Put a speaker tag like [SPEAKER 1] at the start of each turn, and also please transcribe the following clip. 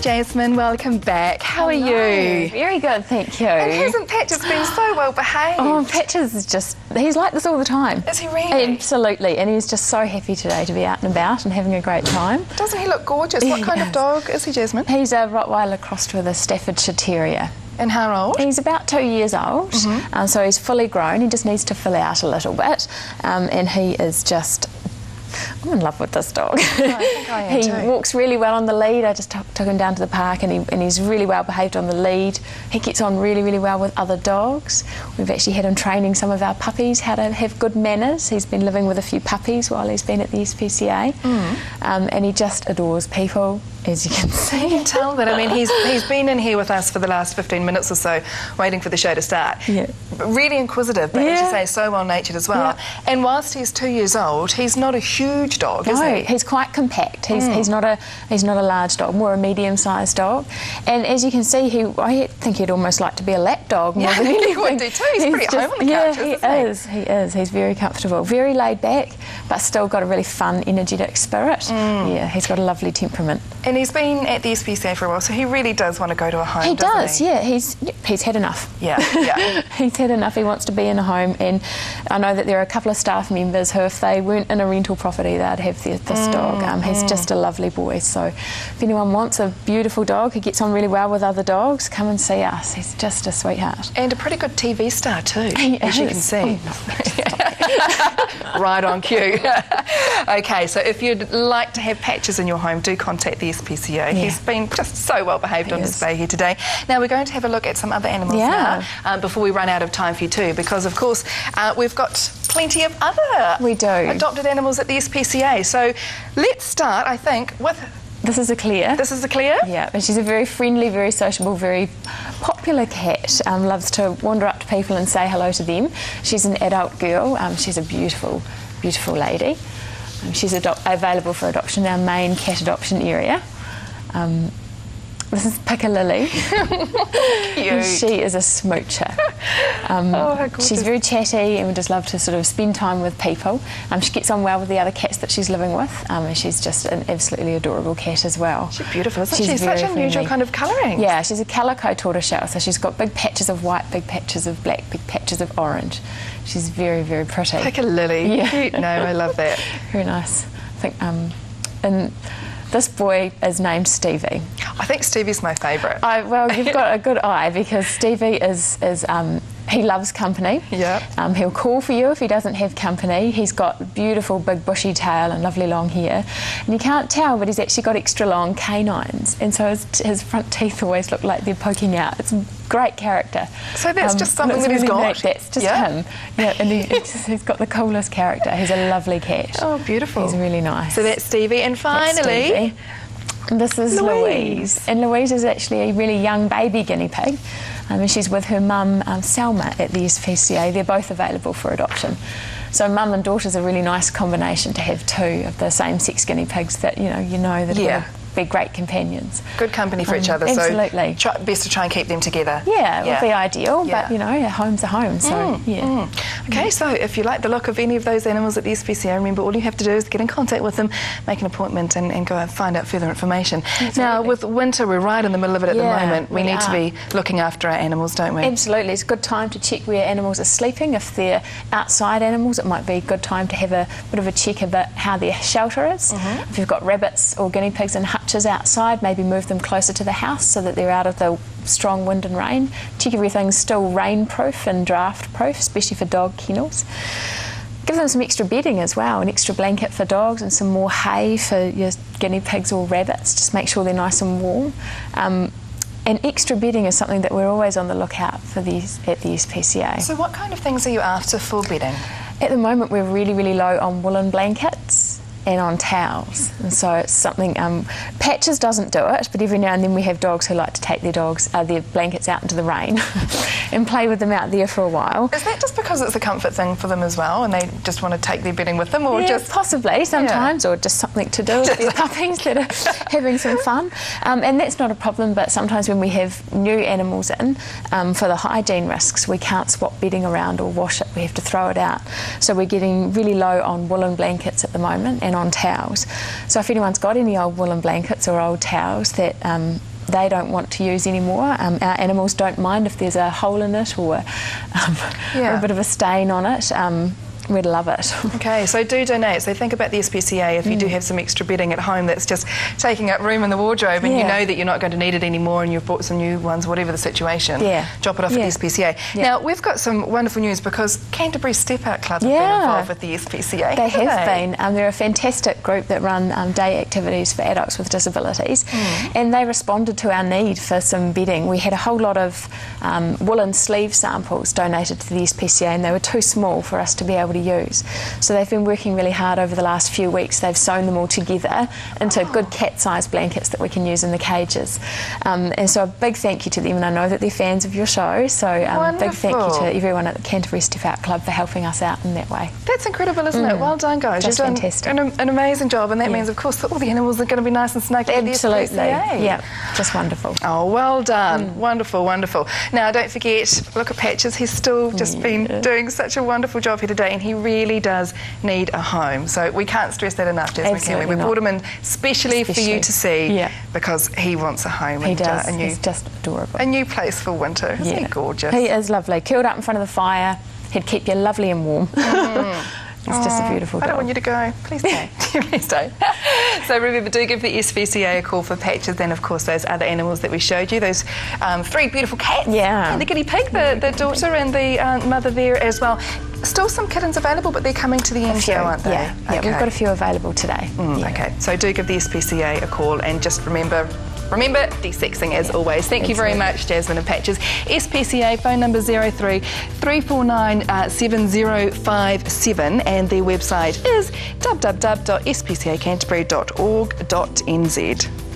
[SPEAKER 1] Jasmine, welcome back. How are you?
[SPEAKER 2] Very good, thank you.
[SPEAKER 1] And hasn't Patches been so well behaved?
[SPEAKER 2] Oh, Patches is just, he's like this all the time.
[SPEAKER 1] Is he really?
[SPEAKER 2] Absolutely, and he's just so happy today to be out and about and having a great time.
[SPEAKER 1] Doesn't he look gorgeous? What kind of dog is he, Jasmine?
[SPEAKER 2] He's a Rottweiler crossed with a Staffordshire Terrier.
[SPEAKER 1] And how old?
[SPEAKER 2] He's about 2 years old, so he's fully grown. He just needs to fill out a little bit, and he is just... I'm in love with this dog.
[SPEAKER 1] I think I am
[SPEAKER 2] He
[SPEAKER 1] too.
[SPEAKER 2] walks really well on the lead. I just took him down to the park and he's really well behaved on the lead. He gets on really, really well with other dogs. We've actually had him training some of our puppies how to have good manners. He's been living with a few puppies while he's been at the SPCA, and he just adores people, as you can see.
[SPEAKER 1] You can tell that. I mean, he's been in here with us for the last 15 minutes or so, waiting for the show to start.
[SPEAKER 2] Yeah.
[SPEAKER 1] Really inquisitive, but as you say, so well-natured as well.
[SPEAKER 2] Yeah.
[SPEAKER 1] And whilst he's 2 years old, he's not a huge dog, is
[SPEAKER 2] No,
[SPEAKER 1] he?
[SPEAKER 2] he's quite compact. He's not a large dog, more a medium-sized dog. And as you can see, I think he'd almost like to be a lap dog more than anything.
[SPEAKER 1] He would do too. He's pretty at home on the couches,
[SPEAKER 2] he is. He's very comfortable, very laid back, but still got a really fun, energetic spirit. Yeah, he's got a lovely temperament.
[SPEAKER 1] And he's been at the SPCA for a while, so he really does want to go to a home,
[SPEAKER 2] He does,
[SPEAKER 1] he?
[SPEAKER 2] yeah. He's had enough.
[SPEAKER 1] Yeah, yeah.
[SPEAKER 2] He's had enough. He wants to be in a home, and I know that there are a couple of staff members who, if they weren't in a rental property, they'd have this dog. He's just a lovely boy. So if anyone wants a beautiful dog who gets on really well with other dogs, come and see us. He's just a sweetheart.
[SPEAKER 1] And a pretty good TV star too, as you can see.
[SPEAKER 2] Oh,
[SPEAKER 1] Right on cue. Okay, so if you'd like to have Patches in your home, do contact the SPCA.
[SPEAKER 2] Yeah.
[SPEAKER 1] He's been just so well behaved on
[SPEAKER 2] He is.
[SPEAKER 1] display here today. Now we're going to have a look at some other animals now, before we run out of time for you too, because of course we've got plenty of other adopted animals at the SPCA. So let's start, I think, with...
[SPEAKER 2] This is a Claire.
[SPEAKER 1] This is a Claire?
[SPEAKER 2] Yeah, and she's a very friendly, very sociable, very popular cat. Loves to wander up to people and say hello to them. She's an adult girl. She's a beautiful, beautiful lady. She's available for adoption in our main cat adoption area. This is Piccalilli.
[SPEAKER 1] Cute.
[SPEAKER 2] She is a smoocher.
[SPEAKER 1] Oh, how gorgeous.
[SPEAKER 2] She's very chatty and would just love to sort of spend time with people. She gets on well with the other cats that she's living with, and she's just an absolutely adorable cat as well.
[SPEAKER 1] She's beautiful, isn't she?
[SPEAKER 2] She's
[SPEAKER 1] Such
[SPEAKER 2] very
[SPEAKER 1] unusual
[SPEAKER 2] friendly.
[SPEAKER 1] kind of colouring.
[SPEAKER 2] Yeah, she's a calico tortoiseshell, so she's got big patches of white, big patches of black, big patches of orange. She's very, very pretty.
[SPEAKER 1] Piccalilli.
[SPEAKER 2] Yeah.
[SPEAKER 1] Cute name, I love that.
[SPEAKER 2] Very nice. I think, and this boy is named Stevie.
[SPEAKER 1] I think Stevie's my favourite.
[SPEAKER 2] Well, you've got a good eye, because Stevie is he loves company.
[SPEAKER 1] Yeah.
[SPEAKER 2] He'll call for you if he doesn't have company. He's got beautiful big bushy tail and lovely long hair. And you can't tell, but he's actually got extra long canines. And so his front teeth always look like they're poking out. It's a great character.
[SPEAKER 1] So that's just something that he's
[SPEAKER 2] really
[SPEAKER 1] got?
[SPEAKER 2] neat. That's just him. Yeah, and he's got the coolest character. He's a lovely cat.
[SPEAKER 1] Oh, beautiful.
[SPEAKER 2] He's really nice.
[SPEAKER 1] So that's Stevie. And finally...
[SPEAKER 2] Stevie. This is Louise. And Louise is actually a really young baby guinea pig. And she's with her mum, Selma, at the SPCA. They're both available for adoption. So mum and daughter's a really nice combination to have two of the same-sex guinea pigs that, you know that are be great companions.
[SPEAKER 1] Good company for each other.
[SPEAKER 2] Absolutely.
[SPEAKER 1] So best to try and keep them together.
[SPEAKER 2] Yeah, it would be ideal, but, a home's a home, so,
[SPEAKER 1] Okay, so if you like the look of any of those animals at the SPCA, remember all you have to do is get in contact with them, make an appointment and go and find out further information.
[SPEAKER 2] Absolutely.
[SPEAKER 1] Now, with winter, we're right in the middle of it at the moment. We need to
[SPEAKER 2] are.
[SPEAKER 1] be looking after our animals, don't we?
[SPEAKER 2] Absolutely. It's a good time to check where animals are sleeping. If they're outside animals, it might be a good time to have a bit of a check about how their shelter is. If you've got rabbits or guinea pigs in hutches outside, maybe move them closer to the house so that they're out of the strong wind and rain. Check everything's still rain-proof and draft-proof, especially for dog kennels. Give them some extra bedding as well, an extra blanket for dogs and some more hay for your guinea pigs or rabbits. Just make sure they're nice and warm. And extra bedding is something that we're always on the lookout for at the SPCA.
[SPEAKER 1] So what kind of things are you after for bedding?
[SPEAKER 2] At the moment, we're really, really low on woolen blankets and on towels, and so it's something Patches doesn't do it, but every now and then we have dogs who like to take their blankets out into the rain and play with them out there for a while.
[SPEAKER 1] Is that just because it's a comfort thing for them as well and they just want to take their bedding with them, or just
[SPEAKER 2] possibly sometimes, or just something to do with their puppies that are having some fun, and that's not a problem. But sometimes when we have new animals in, for the hygiene risks, we can't swap bedding around or wash it, we have to throw it out. So we're getting really low on woolen blankets at the moment and on towels. So if anyone's got any old woolen blankets or old towels that they don't want to use anymore. Our animals don't mind if there's a hole in it or a bit of a stain on it. We'd love it.
[SPEAKER 1] Okay, so do donate. So think about the SPCA if you do have some extra bedding at home that's just taking up room in the wardrobe and you know that you're not going to need it anymore and you've bought some new ones, whatever the situation. Drop it off at the SPCA. Now, we've got some wonderful news because Canterbury Step Out Club have been involved with the SPCA.
[SPEAKER 2] They have been. They're a fantastic group that run day activities for adults with disabilities, and they responded to our need for some bedding. We had a whole lot of woolen sleeve samples donated to the SPCA and they were too small for us to be able to use. So they've been working really hard over the last few weeks. They've sewn them all together into good cat-sized blankets that we can use in the cages. And so a big thank you to them, and I know that they're fans of your show, so big thank you to everyone at the Canterbury Step Out Club for helping us out in that way.
[SPEAKER 1] That's incredible, isn't it? Well done, guys.
[SPEAKER 2] Just
[SPEAKER 1] You've done
[SPEAKER 2] fantastic.
[SPEAKER 1] an amazing job, and that means, of course, that all the animals are going to be nice and snug at the SPCA.
[SPEAKER 2] Yeah, just wonderful.
[SPEAKER 1] Oh, well done. Wonderful, wonderful. Now, don't forget, look at Patches. He's still just been doing such a wonderful job here today, and he really does need a home. So we can't stress that enough, Jasmine, can we? We brought him in specially for you to see because he wants a home.
[SPEAKER 2] He does. He's just adorable.
[SPEAKER 1] A new place for winter. Isn't he gorgeous?
[SPEAKER 2] He is lovely. Curled up in front of the fire. He'd keep you lovely and warm. It's just a beautiful dog.
[SPEAKER 1] I don't want you to go. Please stay. Please stay. So remember, do give the SPCA a call for Patches and, of course, those other animals that we showed you, those 3 beautiful cats. And the guinea pig, the daughter and the mother there as well. Still some kittens available, but they're coming to the end now, aren't they?
[SPEAKER 2] Yeah, we've got a few available today.
[SPEAKER 1] Okay, so do give the SPCA a call and just remember, de-sexing as always. Thank you very much, Jasmine and Patches. SPCA phone number 03 349 7057 and their website is www.spcacanterbury.org.nz.